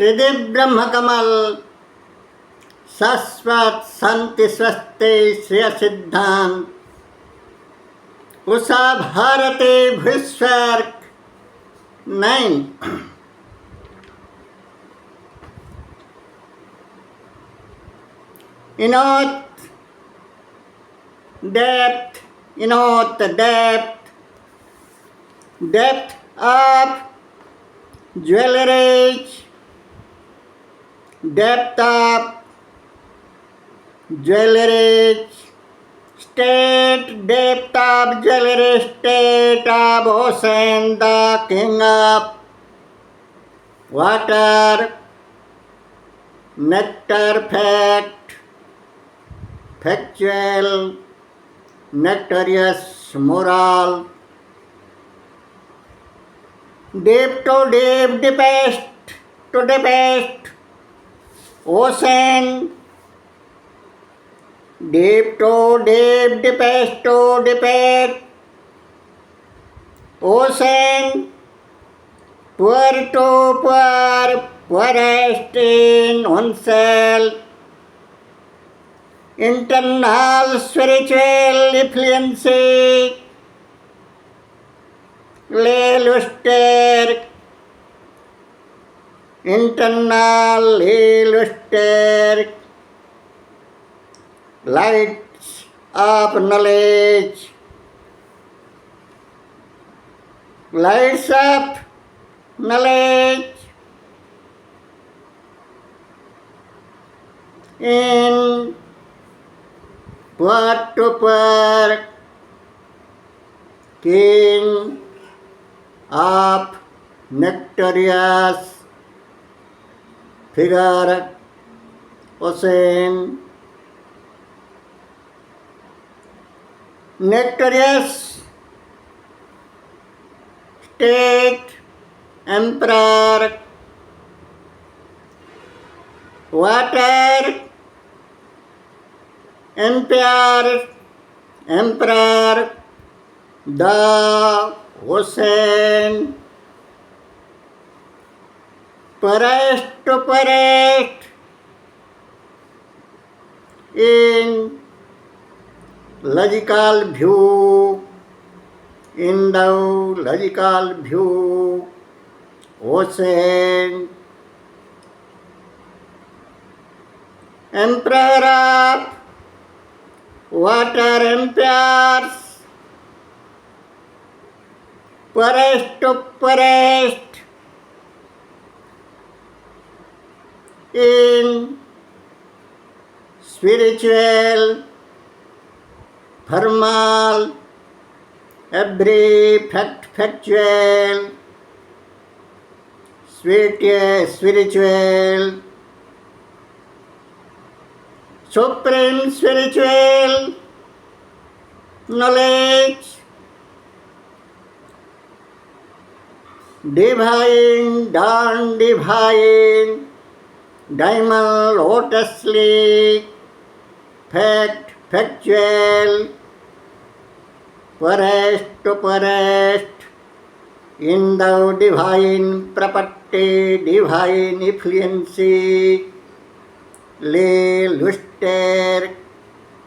त्रिदिव ब्रह्म कमल शाश्वत शांति स्वस्ति श्रेय सिद्धांत Usha Bharti भूस्वर्ग 9 depth of jewelry, depth of jewelry, state, depth of jewelry, state of ocean, the king of water, nectar, fact, factual, nectarious, moral, deep to deep, deepest to deepest, ocean, deep to deep, deepest to deepest, ocean, poor to poor, poorest in oneself, internal spiritual efficiency, luster, internal luster, lights of knowledge, lights of knowledge in part to part, king of nectarious figure, ocean, nectarious state, emperor, water, emperor, the ocean, poorest to poorest in logical view, Indo-logical view, ocean, emperor of water, empires, poorest to poorest in spiritual, formal, every factual, spiritual, supreme spiritual knowledge, divine, non-divine, diamond, lotus leaf, fact, factual, poorest to poorest, in the divine property, divine efficiency, luster,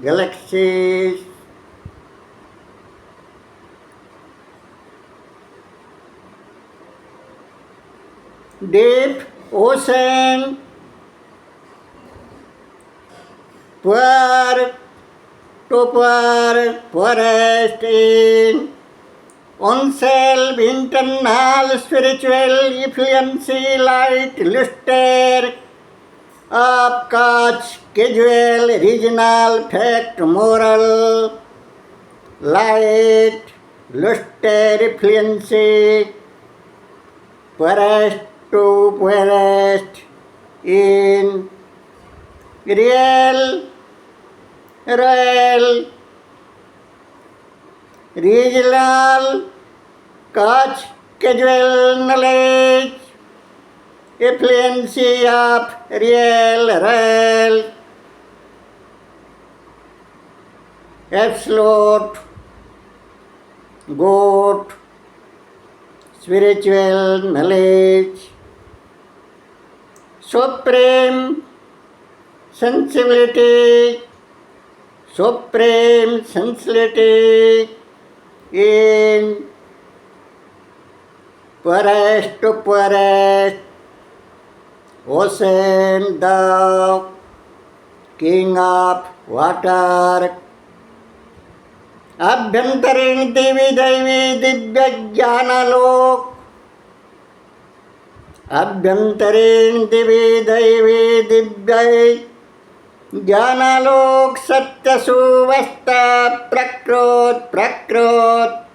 galaxies, deep ocean, poor to poor, poorest in oneself, internal spiritual efficiency, light, luster of catch, casual, regional, fact, moral, light, luster, efficiency, poorest to poorest in real, regional, catch, casual knowledge, efficiency of real, absolute, goat, spiritual knowledge, supreme sensibility, supreme sensibility in poorest to poorest, ocean, the king of water, अभ्यंतरीण देवी दैवी दिव्य ज्ञानलोक, अभ्यंतरीण देवी दैवी दिव्य ज्ञानलोक, सत्य सुवस्था प्रकृत प्रकृत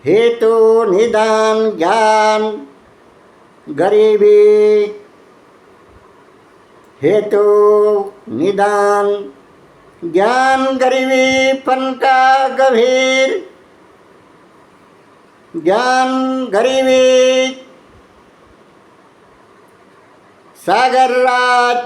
हेतु निदान ज्ञान गरीबी हेतु निदान ज्ञान गरीबी फन का गंभीर ज्ञान गरीबी सागर राज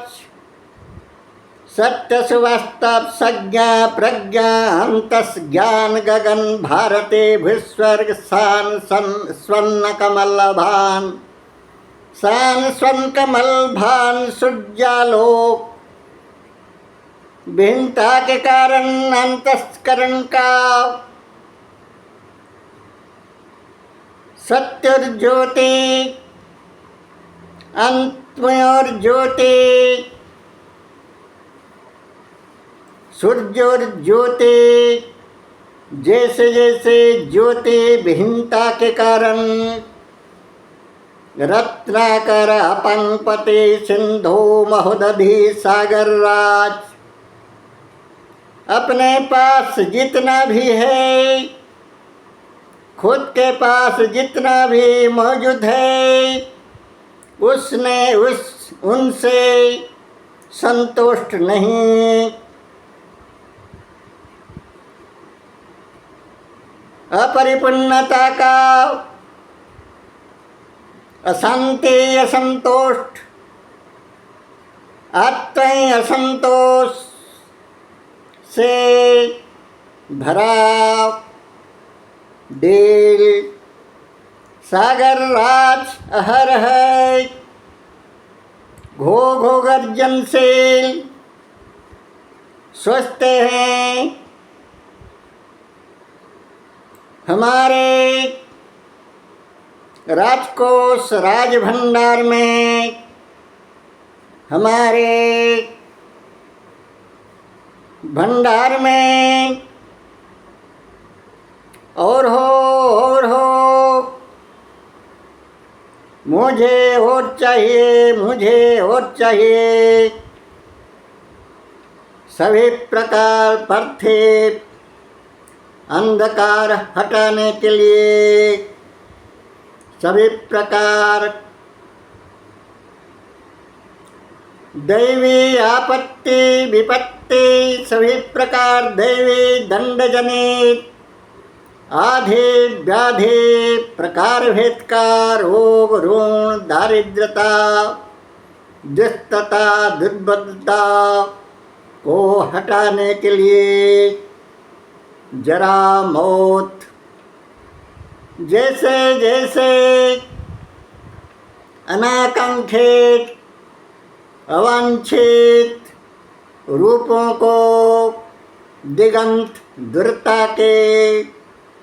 सत्य सुवास्तव सज्ञा प्रज्ञा अंतस ज्ञान गगन भारते भूस्वर्ग सान स्वर्ण कमल भान सान स्वर्ण कमल भान सूर्यालोक भिन्नता के कारण अंतस्करण का सत्य और ज्योति अंतमय और ज्योति सूर्य और ज्योति जैसे जैसे ज्योति भिन्नता के कारण रत्नाकर अपंगपति सिंधु महोदधि सागर राज अपने पास जितना भी है खुद के पास जितना भी मौजूद है उसने उनसे संतुष्ट नहीं, अपरिपूर्णता का अशांति असंतोष आत्म असंतोष से भरा दिल सागर राज अहर है घो घो गर्जनशील सोचते हैं हमारे राजकोष राज भंडार में हमारे भंडार में और हो मुझे और चाहिए मुझे और चाहिए सभी प्रकार पर थे अंधकार हटाने के लिए सभी प्रकार दैवी आपत्ति विपत्ति सभी प्रकार दैवी दंड जनित आधे व्याधि प्रकार भेद का रोग ऋण दारिद्रता दुष्टता दुर्बलता को हटाने के लिए जरा मौत जैसे जैसे अनाकांक्षित अवांछित रूपों को दिगंत दूरता के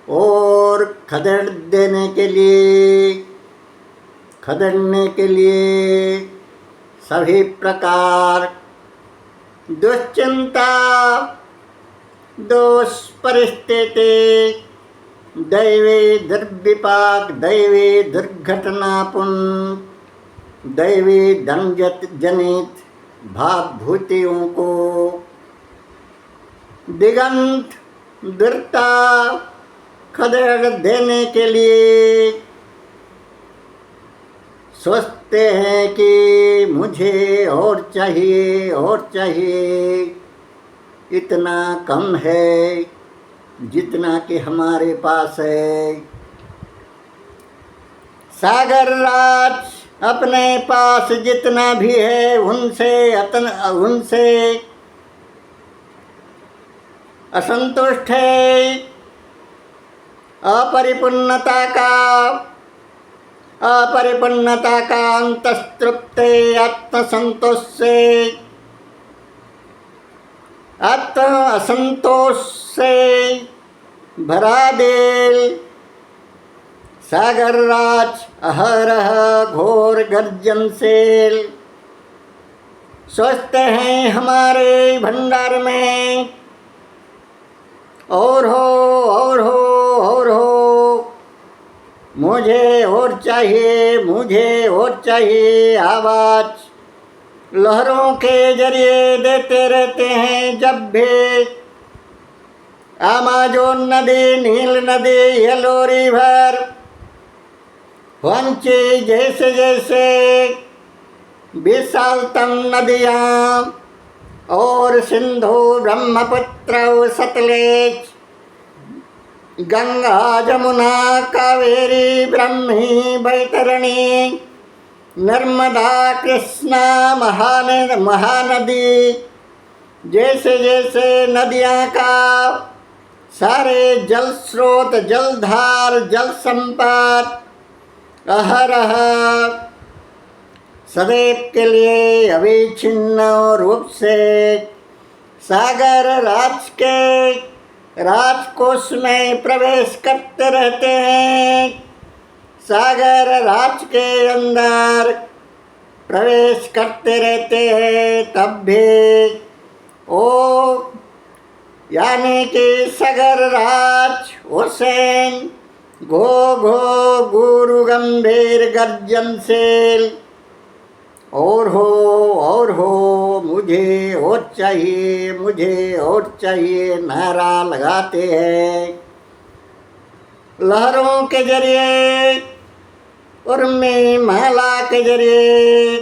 और खदेड़ने के लिए सभी प्रकार दुश्चिंता दोष परिस्थिति दैवी दुर्विपाक दैवी दुर्घटनापूर्ण दैवी दंड जनित भावभूतियों को दिगंत दूरता खदेड़ देने के लिए सोचते हैं कि मुझे और चाहिए इतना कम है जितना कि हमारे पास है। सागर राज अपने पास जितना भी है उनसे असंतुष्ट है, अपरिपूर्णता का अपरिपन्नता का अंतस्तृप्ते आत्मसंतोष से आत्म असंतोष से भरा देल सागर राज अहरह घोर गर्जन से सोचते हैं हमारे भंडार में और हो और हो और हो, मुझे और चाहिए, मुझे और चाहिए आवाज लहरों के जरिए देते रहते हैं जब भी अमेज़न नदी, नील नदी, येलो रिवर, वंची जैसे जैसे विशालतम नदियाँ और सिंधु, ब्रह्मपुत्र, सतलेज, गंगा, जमुना, कावेरी, ब्रह्मी, बैतरणी, नर्मदा, कृष्णा, महानदी जैसे जैसे नदियाँ का सारे जल स्रोत, जलधार, जल संपद अहरह सदैव के लिए अविच्छिन्न रूप से सागर राज के राजकोष में प्रवेश करते रहते हैं। सागर राज के अंदर प्रवेश करते रहते हैं तब भी ओ यानी कि सागर राज हुसैन घो घो गुरु गंभीर गर्जन से और हो, मुझे और चाहिए, मुझे और चाहिए नारा लगाते हैं लहरों के जरिए उर्मी माला के जरिए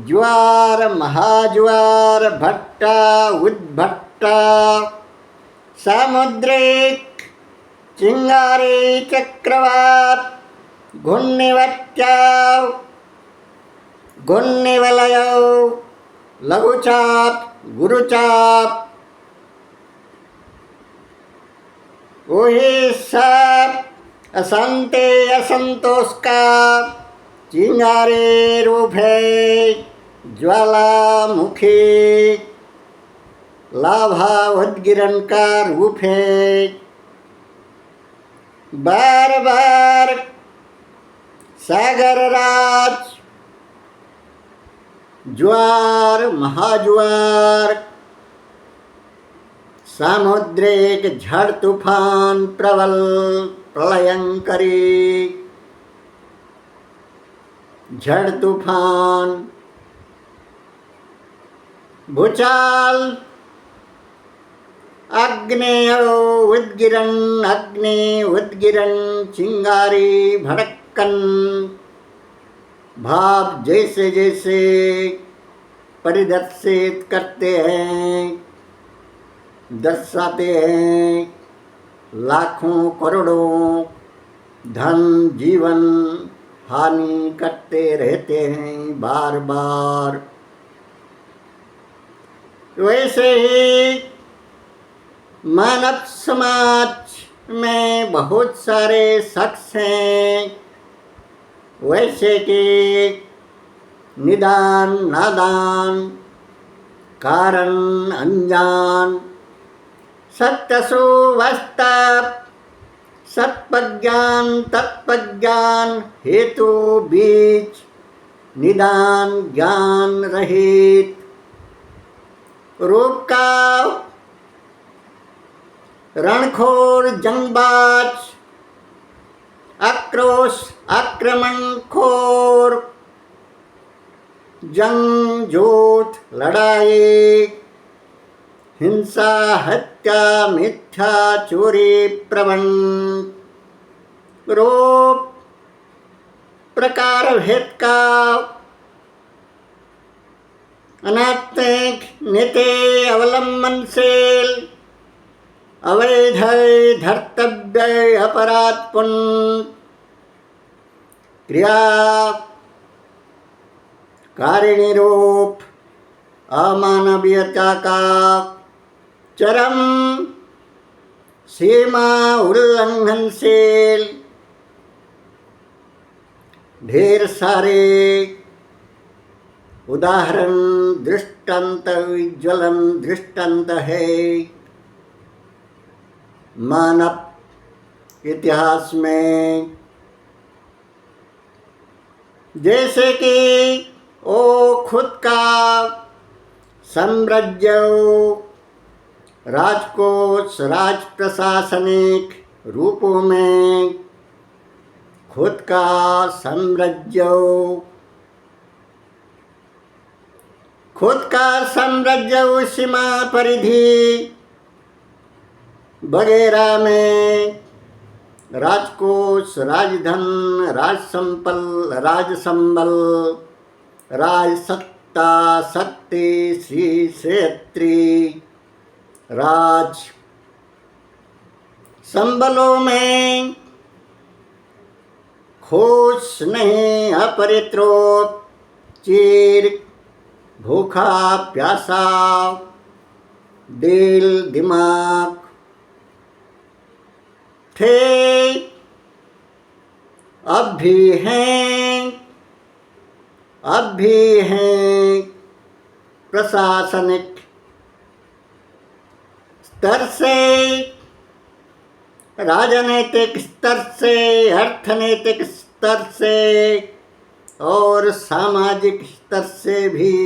ज्वार, महाज्वार, भट्टा, उद्भट्टा, सामुद्रिक, चिंगारी, चक्रवात, घूर्णिवत्याव, घूर्णिवलय, लघुचाप, गुरुचाप, वही सब अशांति असंतोष का चिंगारी रूप है। ज्वालामुखी लाभा उद्गिरण का रूप है। बार बार सागर राज ज्वार, महाज्वार, सामुद्रिक झड़ तूफान, प्रबल प्रलयंकरी झड़ तूफान, भूचाल, अग्नि उद्गिरण, चिंगारी, भड़कन, भाव जैसे जैसे परिदर्शित करते हैं, दर्शाते हैं, लाखों करोड़ों धन जीवन हानि करते रहते हैं बार बार। वैसे ही मानव समाज में बहुत सारे शख्स हैं वैसे कि निदान, नादान, कारण अनजान, सत्सु वास्तव, सत्प्रज्ञान, तत्प्रज्ञान, हेतु बीच, निदान, ज्ञान रहित, रूप का रणखोर, जंगबाज, आक्रोश, आक्रमणखोर, जंग, जोत, लड़ाई, हिंसा, हत्या, मिथ्या, चोरी, प्रबंध, रूप प्रकार भेद का अनैतिक नीति अवलंबनशील, अवैध, धर्तव्य, अपराध, पुण्य क्रिया कारिणी रूप अमानवीयता का चरम सीमा उल्लंघनशील, ढेर सारे उदाहरण, दृष्टांत, ज्वलन दृष्टांत है मानव इतिहास में। जैसे कि वो खुद का साम्राज्य, राजकोष, राज प्रशासनिक रूपों में खुद का साम्राज्य सीमा परिधि वगैरह में राजकोष, राजधन, राजसंबल, राजसत्ता, शक्ति, श्री क्षेत्री, राज संबलों में खुश नहीं, अपरितृप्त, चीर, भूखा प्यासा, दिल दिमाग थे, अब भी हैं प्रशासनिक स्तर से, राजनीतिक स्तर से, अर्थनैतिक स्तर से और सामाजिक स्तर से भी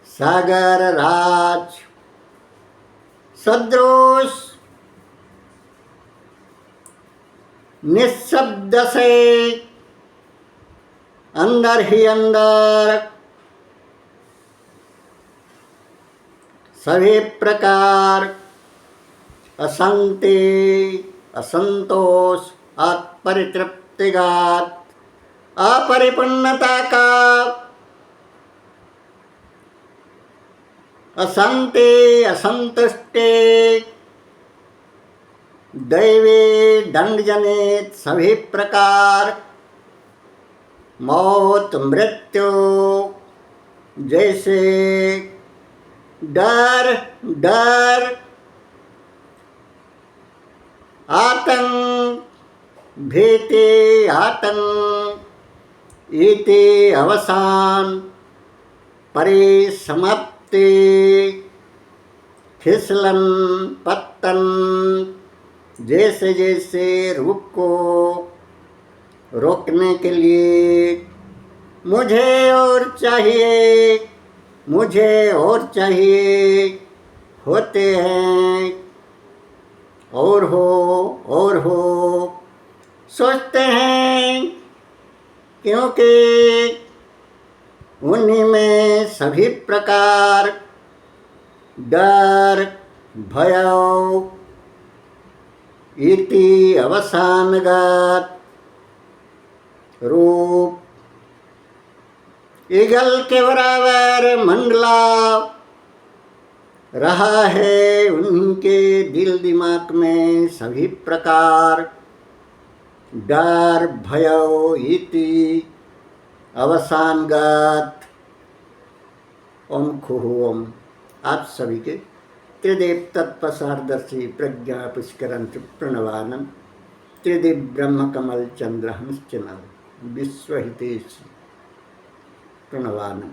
सागर राज सदृश निःशब्द से अंदर ही अंदर सभी प्रकार अशांति, असंतोष, अपरितृप्तिगत, अपरिपूर्णता का, अशांति, असंतुष्टि, दैवी दंड जनित सभी प्रकार मौत, मृत्यु जैसे डर, आतंक, भीति, इति अवसान, परिसमाप्ति, फिसलन, पतन जैसे जैसे रूप को रोकने के लिए मुझे और चाहिए होते हैं, और हो सोचते हैं, क्योंकि उन्हीं में सभी प्रकार डर, भय, इति अवसानगत रूप ईगल के बराबर मंडला रहा है उनके दिल दिमाग में सभी प्रकार डर, भय, इति अवसानगत। ओम खुहु ओम। आप सभी के त्रिदेव तत्पसारदर्शी प्रज्ञा पुष्करं प्रणवानम त्रिदेव ब्रह्म कमल चंद्र हंस चनल विश्वहितेश प्रणवानम।